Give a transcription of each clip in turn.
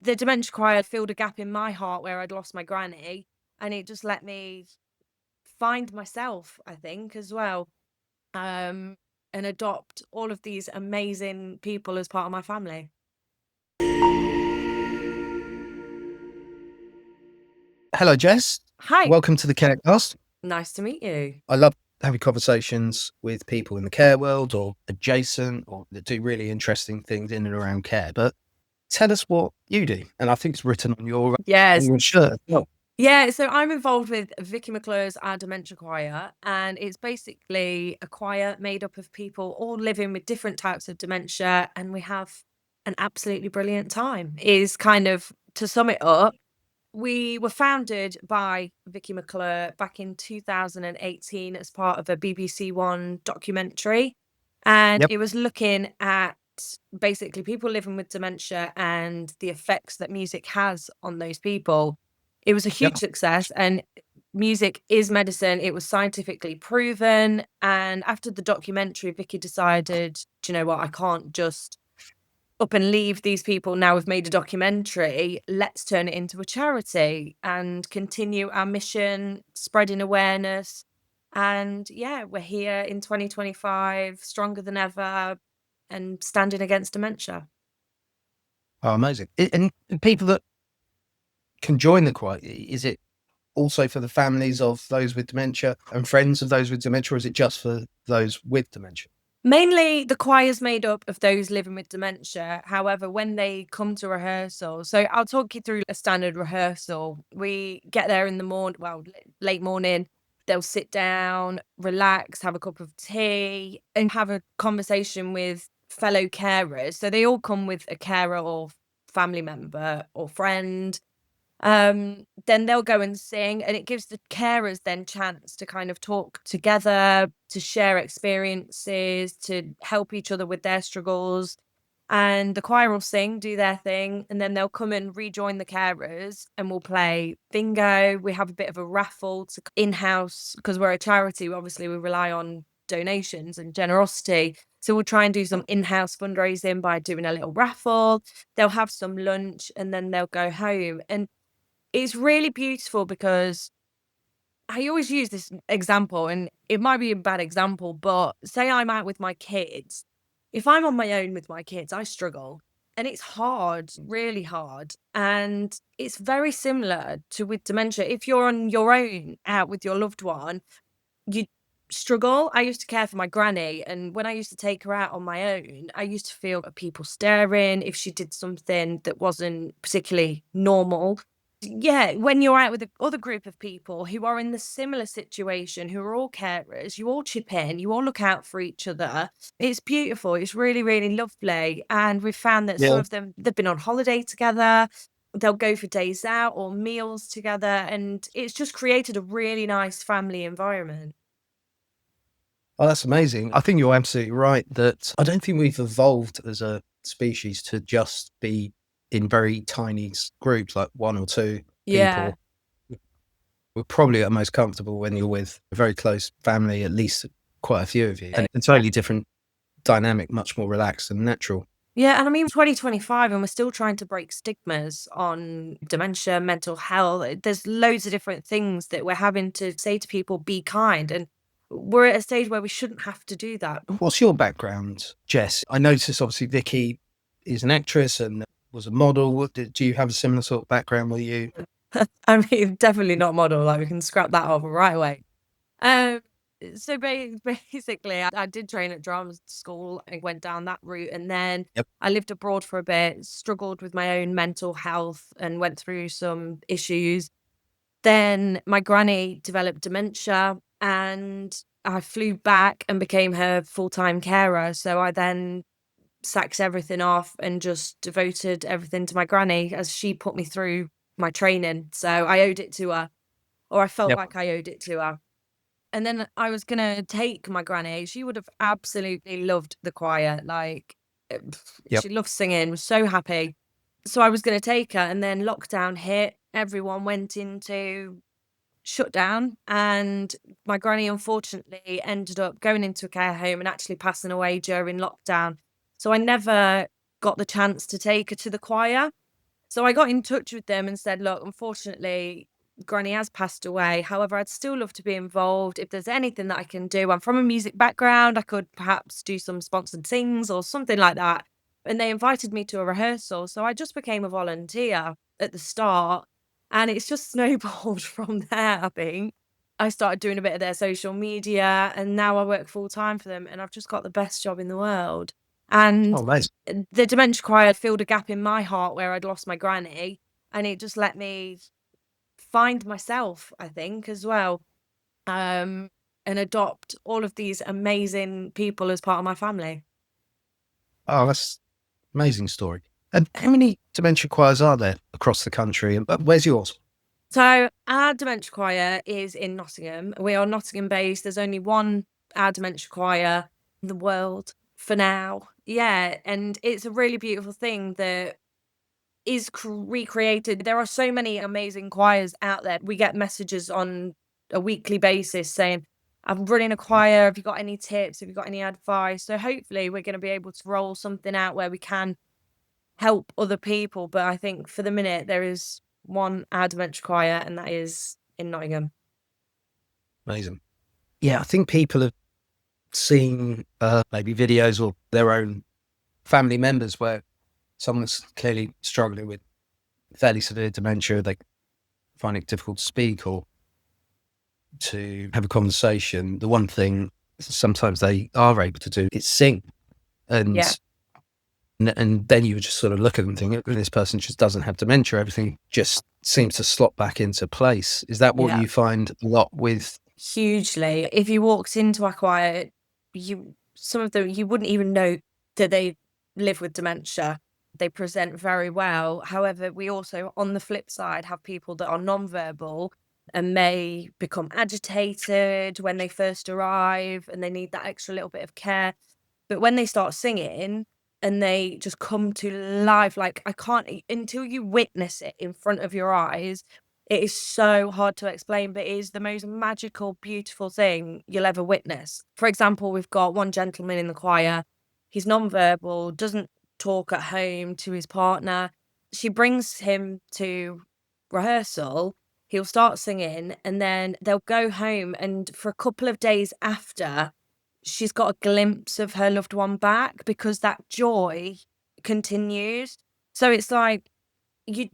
the dementia choir filled a gap in my heart where I'd lost my granny, and it just let me find myself, I think, as well, um, and adopt all of these amazing people as part of my family. Hello, Jess. Hi, Welcome to the Carecast. nice to meet you. I love having conversations with people in the care world or adjacent or that do really interesting things in and around care. But tell us what you do. And I think it's written on Yes. your shirt. Oh, Yeah, so I'm involved with Vicki McClure's Our Dementia Choir, and it's basically a choir made up of people all living with different types of dementia, and we have an absolutely brilliant time. Is kind of to sum it up, we were founded by Vicki McClure back in 2018 as part of a BBC One documentary, and yep. it was looking at basically people living with dementia and the effects that music has on those people. It was a huge Yep. success, and music is medicine. It was scientifically proven. And after the documentary, Vicky decided, do you know what? I can't just up and leave these people. Now we've made a documentary. Let's turn it into a charity and continue our mission, spreading awareness. And yeah, we're here in 2025, stronger than ever, and standing against dementia. Oh, amazing. And people that can join the choir, is it also for the families of those with dementia and friends of those with dementia, or is it just for those with dementia? Mainly, the choir's made up of those living with dementia. However, when they come to rehearsal, so I'll talk you through a standard rehearsal. We get there in the morning, well, late morning. They'll sit down, relax, have a cup of tea, and have a conversation with fellow carers. So they all come with a carer or family member or friend. Then they'll go and sing, and it gives the carers then chance to kind of talk together, to share experiences, to help each other with their struggles. And the choir will sing, do their thing, and then they'll come and rejoin the carers and we'll play bingo. We have a bit of a raffle to in-house because we're a charity. Obviously, we rely on donations and generosity. So we'll try and do some in-house fundraising by doing a little raffle. They'll have some lunch and then they'll go home. And it's really beautiful because I always use this example, and it might be a bad example, but say I'm out with my kids. If I'm on my own with my kids, I struggle. And it's hard, really hard. And it's very similar to with dementia. If you're on your own out with your loved one, you struggle. I used to care for my granny, and when I used to take her out on my own, I used to feel people staring if she did something that wasn't particularly normal. Yeah, when you're out with a other group of people who are in the similar situation, who are all carers, you all chip in, you all look out for each other. It's beautiful. It's really, really lovely. And we've found that some Yeah. of them, they've been on holiday together. They'll go for days out or meals together. And it's just created a really nice family environment. Oh, that's amazing. I think you're absolutely right that I don't think we've evolved as a species to just be in very tiny groups, like one or two Yeah. people. We're probably at most comfortable when you're with a very close family, at least quite a few of you. And it's a totally different dynamic, much more relaxed and natural. Yeah, and I mean 2025 and we're still trying to break stigmas on dementia, mental health. There's loads of different things that we're having to say to people, be kind. And we're at a stage where we shouldn't have to do that. What's your background, Jess? I noticed obviously Vicki is an actress and was a model. Do you have a similar sort of background with you? I mean, definitely not model, like we can scrap that off right away. Um, so basically, I did train at drama school and went down that route. And then Yep. I lived abroad for a bit, struggled with my own mental health and went through some issues. Then my granny developed dementia and I flew back and became her full-time carer. So I then sacked everything off and just devoted everything to my granny as she put me through my training. So I owed it to her, or I felt Yep. like I owed it to her. And then I was gonna take my granny. She would have absolutely loved the choir. Like, Yep. she loves singing, was so happy. So I was gonna take her, and then lockdown hit. Everyone went into shutdown, and my granny unfortunately ended up going into a care home and actually passing away during lockdown. So I never got the chance to take her to the choir. So I got in touch with them and said, look, unfortunately, Granny has passed away. However, I'd still love to be involved. If there's anything that I can do, I'm from a music background. I could perhaps do some sponsored sings or something like that. And they invited me to a rehearsal. So I just became a volunteer at the start. And it's just snowballed from there, I think. I started doing a bit of their social media and now I work full time for them and I've just got the best job in the world. And Oh, amazing. the dementia choir filled a gap in my heart where I'd lost my granny, and it just let me find myself, I think, as well, and adopt all of these amazing people as part of my family. Oh, that's amazing story. And how many dementia choirs are there across the country? And where's yours? So our dementia choir is in Nottingham. We are Nottingham based. There's only one our dementia choir in the world for now. Yeah, and it's a really beautiful thing that is recreated. There are so many amazing choirs out there. We get messages on a weekly basis saying, I'm running a choir. Have you got any tips? Have you got any advice? So hopefully we're going to be able to roll something out where we can help other people. But I think for the minute, there is one our dementia choir, and that is in Nottingham. Amazing. Yeah, I think people have seen maybe videos or their own family members where someone's clearly struggling with fairly severe dementia. They find it difficult to speak or to have a conversation. The one thing sometimes they are able to do is sing. And Yeah, and then you would just sort of look at them and think, this person just doesn't have dementia. Everything just seems to slot back into place. Is that what yeah. you find a lot with? Hugely. If you walked into our choir, some of them you wouldn't even know that they live with dementia. They present very well. However, we also, on the flip side, have people that are non-verbal and may become agitated when they first arrive and they need that extra little bit of care. But when they start singing and they just come to life, like I can't until you witness it in front of your eyes, it is so hard to explain, but it is the most magical, beautiful thing you'll ever witness. For example, we've got one gentleman in the choir. He's non-verbal, doesn't talk at home to his partner. She brings him to rehearsal. He'll start singing and then they'll go home. And for a couple of days after, she's got a glimpse of her loved one back because that joy continues. So it's like you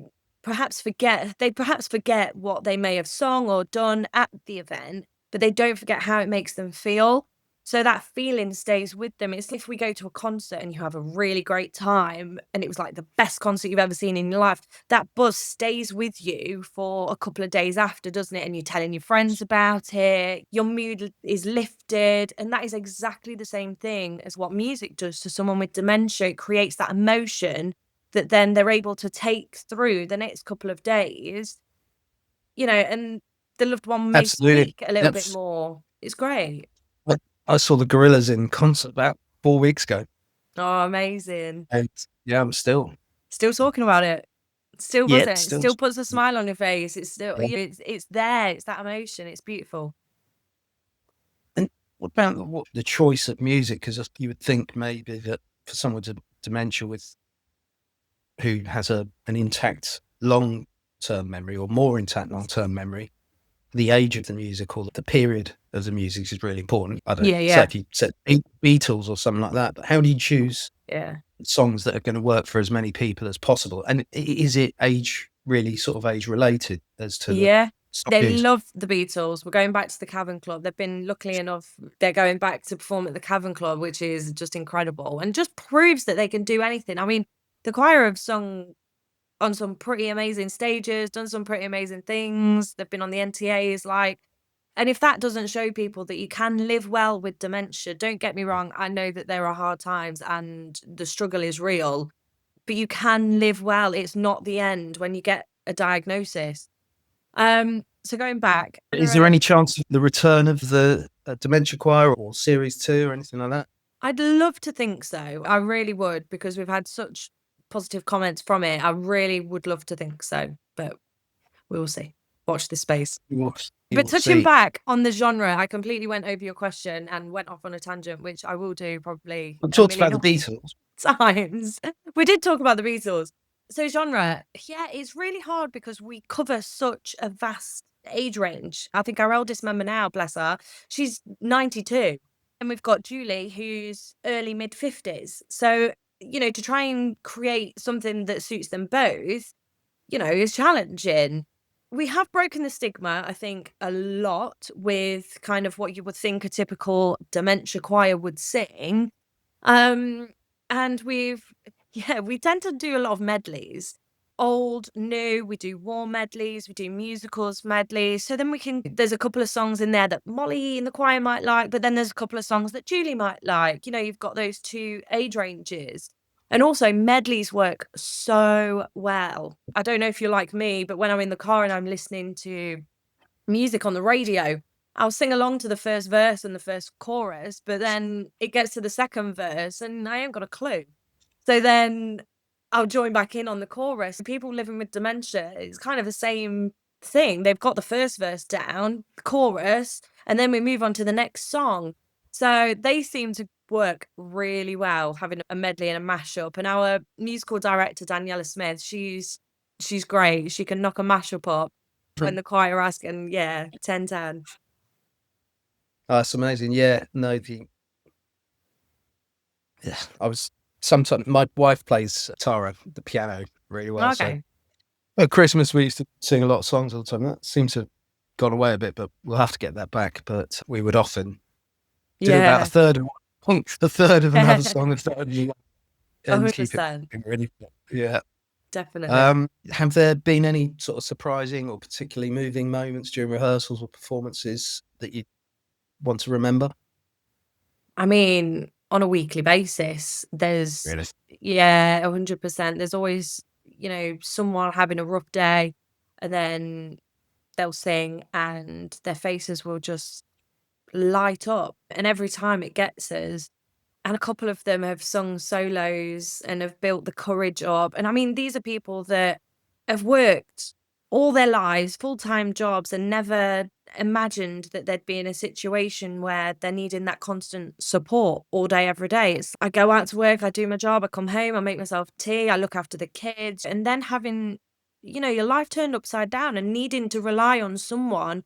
they perhaps forget what they may have sung or done at the event, but they don't forget how it makes them feel. So that feeling stays with them. It's if we go to a concert and you have a really great time and it was like the best concert you've ever seen in your life, that buzz stays with you for a couple of days after, doesn't it? And you're telling your friends about it, your mood is lifted. And that is exactly the same thing as what music does to someone with dementia. It creates that emotion that then they're able to take through the next couple of days, and the loved one may Absolutely. speak a little bit That's, more. It's great. I saw the Gorillas in concert about 4 weeks ago. Oh, amazing. And yeah, I'm still. Still talking about it. Still Yeah, buzzing. It still. still puts a smile on your face. It's still, Yeah. it's there. It's that emotion. It's beautiful. And what about the choice of music? Because you would think maybe that for someone with dementia who has an intact long-term memory or more intact long-term memory, the age of the music or the period of the music is really important. I don't Yeah, say yeah, if you said Beatles or something like that, but how do you choose yeah. songs that are going to work for as many people as possible? And is it really sort of age related as to the Yeah. song They choose? love the Beatles. We're going back to the Cavern Club. They've been luckily enough, they're going back to perform at the Cavern Club, which is just incredible and just proves that they can do anything. I mean, the choir have sung on some pretty amazing stages, done some pretty amazing things. They've been on the NTAs, and if that doesn't show people that you can live well with dementia, don't get me wrong, I know that there are hard times and the struggle is real, but you can live well. It's not the end when you get a diagnosis. So going back, Is there any chance of the return of the Dementia Choir or Series 2 or anything like that? I'd love to think so. I really would because we've had such positive comments from it. I really would love to think so, but we will see. Watch this space. You But will touching see. back on the genre, I completely went over your question and went off on a tangent, which I will do probably We a talked about million the Beatles. times. We did talk about the Beatles. So genre, yeah, it's really hard because we cover such a vast age range. I think our eldest member now, bless her, she's 92. And we've got Julie, who's early mid 50s. So, to try and create something that suits them both, is challenging. We have broken the stigma, I think, a lot with kind of what you would think a typical dementia choir would sing. Um, and yeah, we tend to do a lot of medleys. Old, new, we do war medleys, we do musicals medleys. So then there's a couple of songs in there that Molly in the choir might like, but then there's a couple of songs that Julie might like. You've got those two age ranges. And also, medleys work so well. I don't know if you're like me, but when I'm in the car and I'm listening to music on the radio, I'll sing along to the first verse and the first chorus, but then it gets to the second verse and I ain't got a clue. So then I'll join back in on the chorus. People living with dementia, it's kind of the same thing. They've got the first verse down, the chorus, and then we move on to the next song. So they seem to work really well, having a medley and a mashup. And our musical director, Daniela Smith, she's great. She can knock a mashup up when the choir ask, and yeah, 10/10. Oh, that's amazing. Yeah, no, I was sometimes my wife plays guitar, the piano really well. So Okay. at Christmas we used to sing a lot of songs all the time. That seems to have gone away a bit, but we'll have to get that back. But we would often do about a Yeah. third of a third of another song, a third of the and keep it 100%. really. Yeah. Definitely. Have there been any sort of surprising or particularly moving moments during rehearsals or performances that you want to remember? I mean, on a weekly basis, there's Really? yeah, 100%. There's always, someone having a rough day, and then they'll sing and their faces will just light up, and every time it gets us. And a couple of them have sung solos and have built the courage up. And I mean, these are people that have worked all their lives, full-time jobs, and never imagined that they'd be in a situation where they're needing that constant support all day, every day. I go out to work, I do my job, I come home, I make myself tea, I look after the kids, and then having, your life turned upside down and needing to rely on someone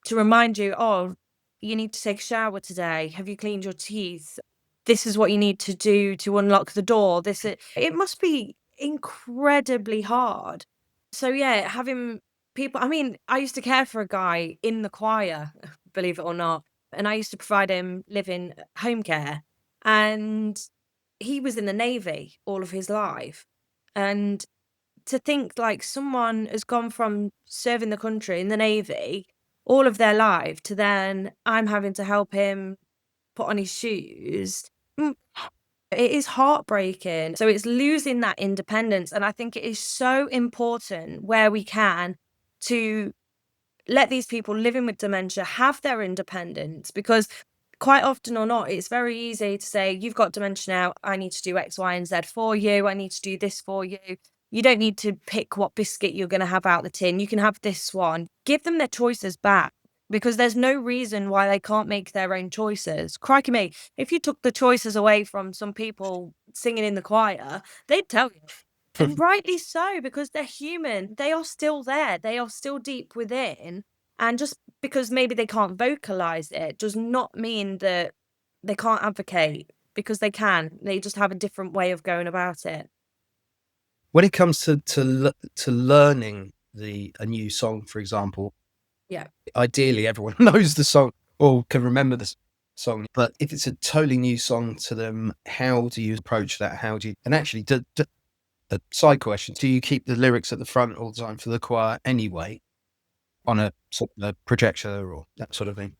to remind you, "Oh, you need to take a shower today. Have you cleaned your teeth? This is what you need to do to unlock the door." It must be incredibly hard. So, yeah, having people I mean, I used to care for a guy in the choir, believe it or not, and I used to provide him living home care, and he was in the Navy all of his life, and to think like someone has gone from serving the country in the Navy all of their life to then I'm having to help him put on his shoes. Mm, it is heartbreaking. So it's losing that independence. And I think it is so important where we can to let these people living with dementia have their independence, because quite often or not, it's very easy to say, "You've got dementia now. I need to do X, Y, and Z for you. I need to do this for you." You don't need to pick what biscuit you're going to have out the tin. You can have this one. Give them their choices back, because there's no reason why they can't make their own choices. Crikey me, if you took the choices away from some people singing in the choir, they'd tell you. And rightly so, because they're human. They are still there. They are still deep within. And just because maybe they can't vocalize it does not mean that they can't advocate, because they can. They just have a different way of going about it. When it comes to learning a new song, for example, Yeah. ideally everyone knows the song or can remember the song. But if it's a totally new song to them, how do you approach that? How do you and actually a side question, do you keep the lyrics at the front all the time for the choir anyway on a sort of a projector or that sort of thing?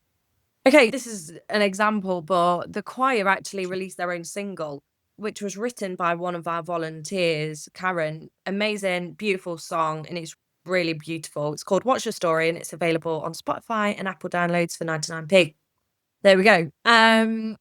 Okay, this is an example, but the choir actually released their own single, which was written by one of our volunteers, Karen. Amazing, beautiful song, and it's really beautiful. It's called What's Your Story, and it's available on Spotify and Apple downloads for 99p. There we go. And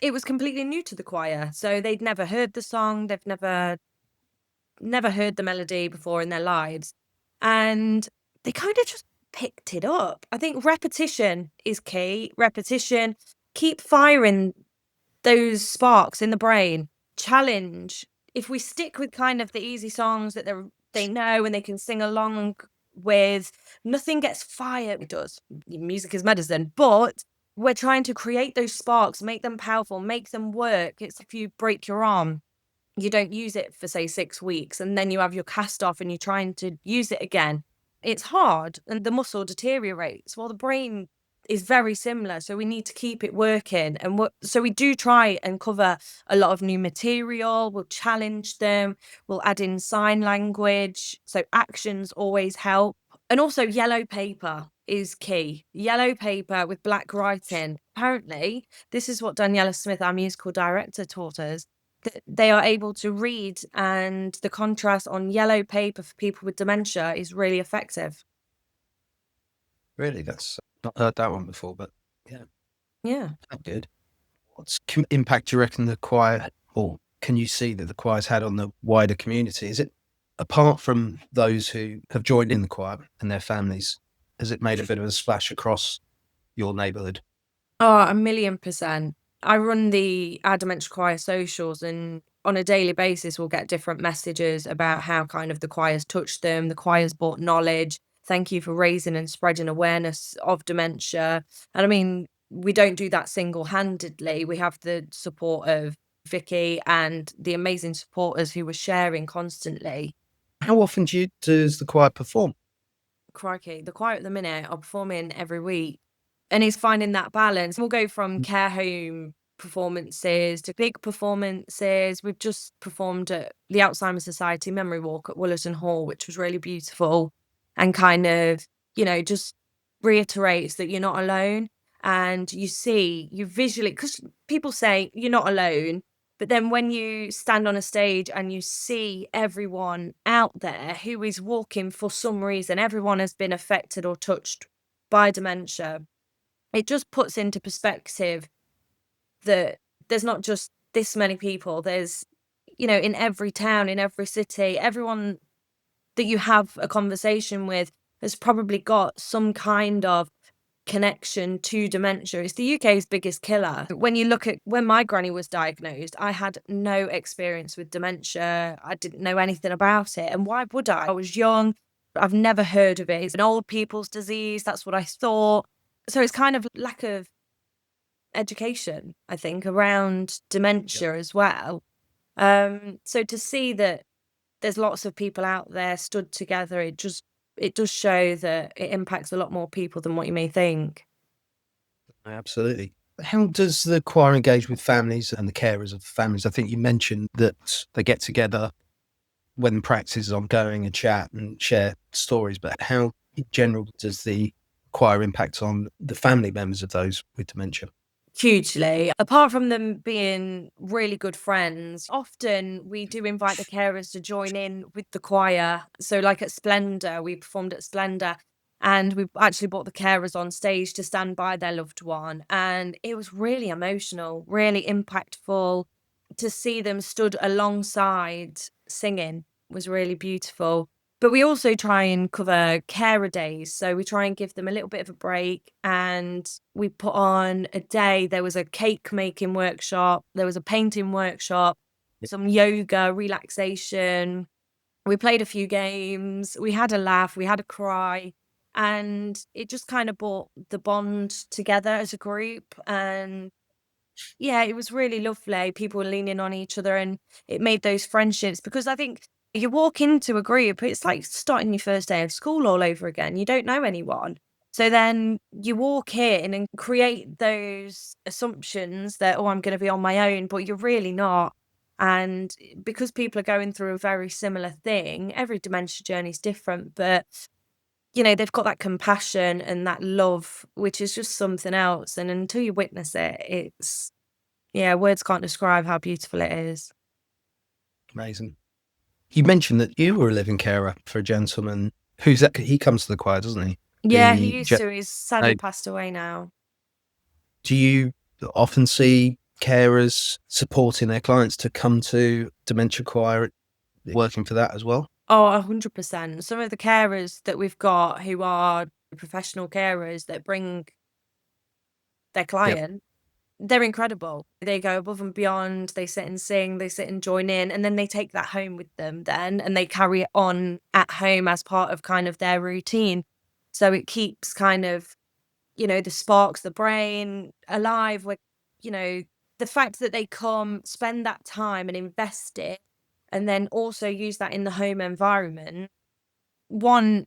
it was completely new to the choir, so they'd never heard the song. They've never heard the melody before in their lives, and they kind of just picked it up. I think repetition is key. Repetition, keep firing those sparks in the brain. Challenge. if we stick with kind of the easy songs that they know and they can sing along with, nothing gets fired. It does. Music is medicine, but we're trying to create those sparks, make them powerful, make them work. It's if you break your arm, you don't use it for say 6 weeks, and then you have your cast off and you're trying to use it again. It's hard and the muscle deteriorates. Well, the brain is very similar, so we need to keep it working. And so we do try and cover a lot of new material. We'll challenge them. We'll add in sign language. So actions always help. And also yellow paper is key. Yellow paper with black writing. Apparently, this is what Daniela Smith, our musical director, taught us. That they are able to read, and the contrast on yellow paper for people with dementia is really effective. Really, that's not heard that one before, but yeah, Yeah. that's good. What impact do you reckon the choir, or can you see that the choir's had on the wider community? Is it, apart from those who have joined in the choir and their families, has it made a bit of a splash across your neighbourhood? Oh, 1,000,000%. I run our Dementia Choir socials, and on a daily basis, we'll get different messages about how kind of the choir's touched them, the choir's brought knowledge. Thank you for raising and spreading awareness of dementia. And I mean, we don't do that single-handedly. We have the support of Vicki and the amazing supporters who were sharing constantly. How often does the choir perform? Crikey, the choir at the minute are performing every week, and it's finding that balance. We'll go from care home performances to big performances. We've just performed at the Alzheimer's Society Memory Walk at Willerton Hall, which was really beautiful, and kind of, just reiterates that you're not alone. And you visually, because people say you're not alone, but then when you stand on a stage and you see everyone out there who is walking for some reason, everyone has been affected or touched by dementia, it just puts into perspective that there's not just this many people. There's, in every town, in every city, everyone that you have a conversation with has probably got some kind of connection to dementia. It's the UK's biggest killer. When you look at when my granny was diagnosed, I had no experience with dementia. I didn't know anything about it. And why would I? I was young. I've never heard of it. It's an old people's disease. That's what I thought. So it's kind of lack of education, I think, around Yep. dementia as well. So to see that there's lots of people out there stood together, it does show that it impacts a lot more people than what you may think. Absolutely. How does the choir engage with families and the carers of families? I think you mentioned that they get together when practice is ongoing and chat and share stories, but how in general does the choir impact on the family members of those with dementia? Hugely. Apart from them being really good friends, often we do invite the carers to join in with the choir. So, like at Splendour, we performed at Splendour, and we actually brought the carers on stage to stand by their loved one. And it was really emotional, really impactful to see them stood alongside singing was really beautiful. But we also try and cover carer days. So we try and give them a little bit of a break, and we put on a day. There was a cake making workshop, there was a painting workshop, some yoga, relaxation. We played a few games, we had a laugh, we had a cry, and it just kind of brought the bond together as a group. And yeah, it was really lovely. People were leaning on each other, and it made those friendships, because I think you walk into a group, it's like starting your first day of school all over again. You don't know anyone. So then you walk in and create those assumptions that, oh, I'm going to be on my own, but you're really not. And because people are going through a very similar thing, every dementia journey is different, but they've got that compassion and that love, which is just something else. And until you witness it, yeah, words can't describe how beautiful it is. Amazing. You mentioned that you were a living carer for a gentleman who's that? He comes to the choir, doesn't he? Yeah, he The used gen- to. He's sadly no, passed away now. do you often see carers supporting their clients to come to dementia choir, working for that as well? Oh, 100%. Some of the carers that we've got who are professional carers that bring their Yep. client, They're incredible. They go above and beyond, they sit and sing, they sit and join in, and then they take that home with them then, and they carry it on at home as part of kind of their routine. So it keeps kind of, the sparks, the brain alive with, you know, the fact that they come, spend that time and invest it, and then also use that in the home environment. One,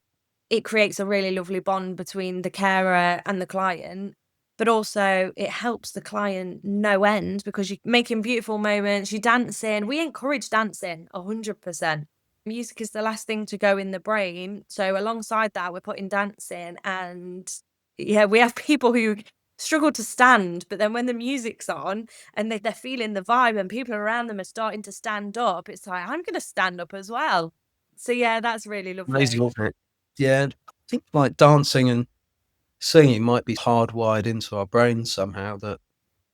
it creates a really lovely bond between the carer and the client, but also it helps the client no end because you're making beautiful moments, you're dancing. We encourage dancing 100%. Music is the last thing to go in the brain. So alongside that, we're putting dancing and yeah, we have people who struggle to stand, but then when the music's on and they're feeling the vibe and people around them are starting to stand up, it's like, I'm going to stand up as well. So yeah, that's really Amazing, lovely. wasn't it? Yeah, I think like dancing and singing might be hardwired into our brains somehow. That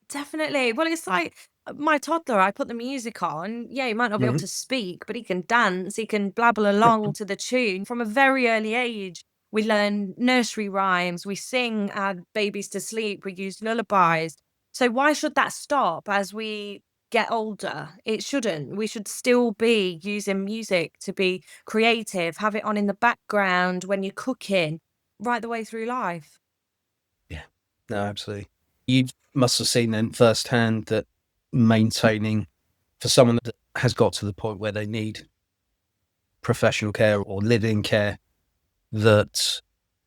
Definitely. Well, it's like my toddler, I put the music on. Yeah, he might not be able Mhm. to speak, but he can dance, he can blabble along to the tune. From a very early age, we learn nursery rhymes, we sing our babies to sleep, we use lullabies. So why should that stop as we get older? It shouldn't. We should still be using music to be creative, have it on in the background when you're cooking, right the way through life. Yeah, no, absolutely. You must have seen then firsthand that maintaining for someone that has got to the point where they need professional care or live-in care, that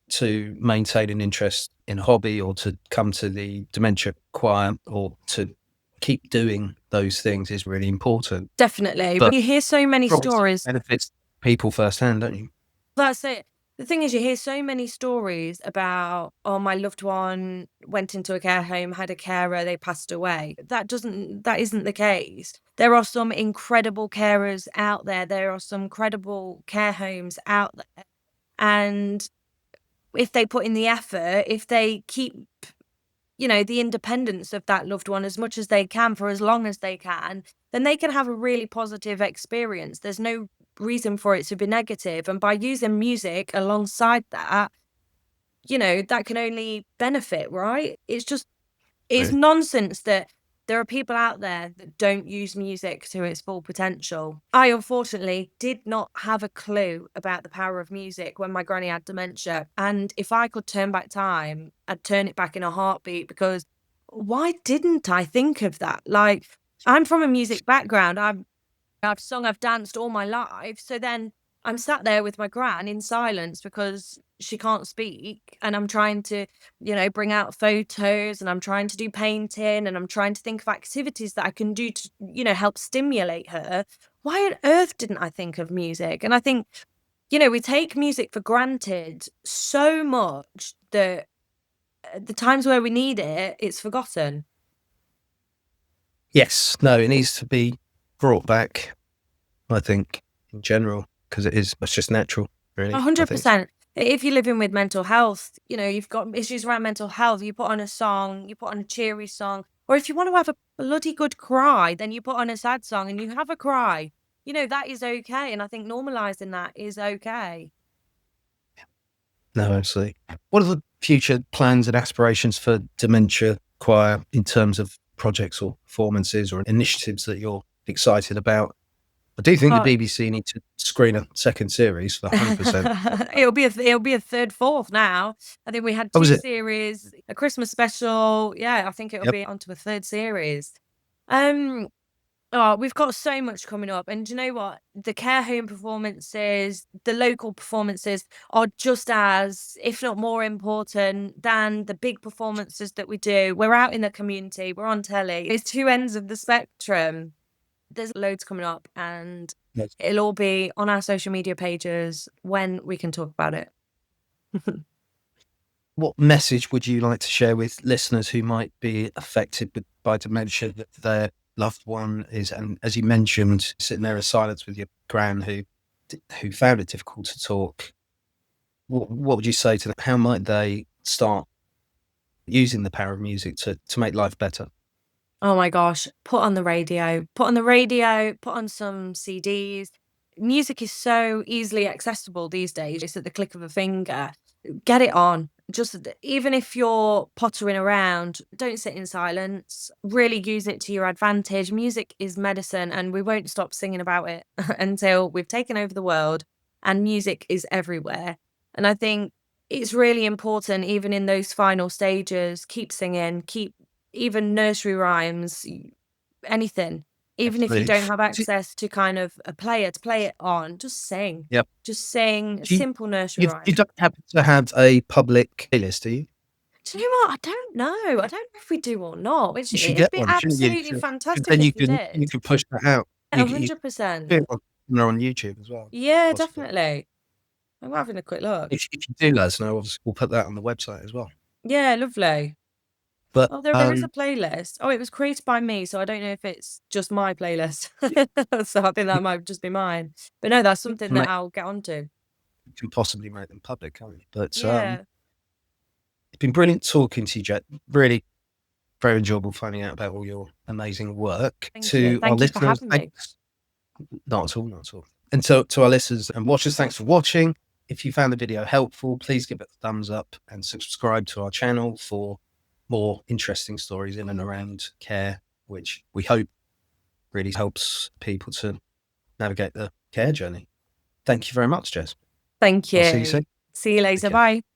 to maintain an interest in a hobby or to come to the dementia choir or to keep doing those things is really important. Definitely. But But you hear so many probably stories. benefits people firsthand, don't you? That's it. The thing is, you hear so many stories about, oh, my loved one went into a care home, had a carer, they passed away. That isn't the case. There are some incredible carers out there. There are some credible care homes out there. And if they put in the effort, if they keep, the independence of that loved one as much as they can for as long as they can, then they can have a really positive experience. There's no reason for it to be negative. And by using music alongside that, that can only benefit, right? It's Really? nonsense that there are people out there that don't use music to its full potential. I unfortunately did not have a clue about the power of music when my granny had dementia. And if I could turn back time, I'd turn it back in a heartbeat because why didn't I think of that? Like, I'm from a music background. I've sung, I've danced all my life. So then I'm sat there with my gran in silence because she can't speak. And I'm trying to, bring out photos and I'm trying to do painting and I'm trying to think of activities that I can do to, help stimulate her. Why on earth didn't I think of music? And I think, we take music for granted so much that at the times where we need it, it's forgotten. Yes. No, it needs to be brought back, I think, in general, because it's just natural, really, I think. 100%. If you're living with mental health, you've got issues around mental health, you put on a song, you put on a cheery song, or if you want to have a bloody good cry, then you put on a sad song and you have a cry. That is okay. And I think normalizing that is okay. No, absolutely. What are the future plans and aspirations for Dementia Choir in terms of projects or performances or initiatives that you're excited about? I do think the Oh, BBC need to screen a second series for 100%. it'll be a third, fourth now. I think we had Oh, was two it? series, a Christmas special. Yeah, I think it'll Yep. be onto a third series. Um, Oh, we've got so much coming up. And do you know what? The care home performances, the local performances are just as, if not more important than the big performances that we do. We're out in the community, we're on telly. It's two ends of the spectrum. There's loads coming up and Yes. it'll all be on our social media pages when we can talk about it. What message would you like to share with listeners who might be affected by dementia, that their loved one is, and as you mentioned, sitting there in silence with your gran who found it difficult to talk? What would you say to them? How might they start using the power of music to make life better? Oh my gosh, put on the radio, put on the radio, put on some CDs. Music is so easily accessible these days. It's at the click of a finger. get it on. Just even if you're pottering around, don't sit in silence. Really use it to your advantage. Music is medicine, and we won't stop singing about it until we've taken over the world and music is everywhere. And I think it's really important, even in those final stages, keep singing, keep even nursery rhymes, anything. Even if you Absolutely. don't have Do- access to kind of a player to play it on, just sing. Yep. Just sing Do you, simple nursery you rhymes. don't happen to have a public playlist, do you? Do you know what? I don't know. I don't know if we do or not, which You should it'd get be one, shouldn't you? absolutely 'Cause fantastic then if you we can did. push that out. You 100%. do it on YouTube as well, Yeah, possibly. definitely. I'm having a quick look. If you do let us know, obviously we'll put that on the website as well. Yeah, lovely. But Oh, there is a playlist. Oh, it was created by me, so I don't know if it's just my playlist. So I think that might just be mine. But no, that's something that I'll get onto. you can possibly make them public, can't you? But Yeah. it's been brilliant talking to you, Jet. Really very enjoyable finding out about all your amazing work. Thank you. To our Thank you for listeners, having me. thanks. Not at all, not at all. And so to our listeners and watchers, thanks for watching. If you found the video helpful, please give it a thumbs up and subscribe to our channel for more interesting stories in and around care, which we hope really helps people to navigate the care journey. Thank you very much, Jess. Thank I'll see you you. soon. See you Take later. care. Bye.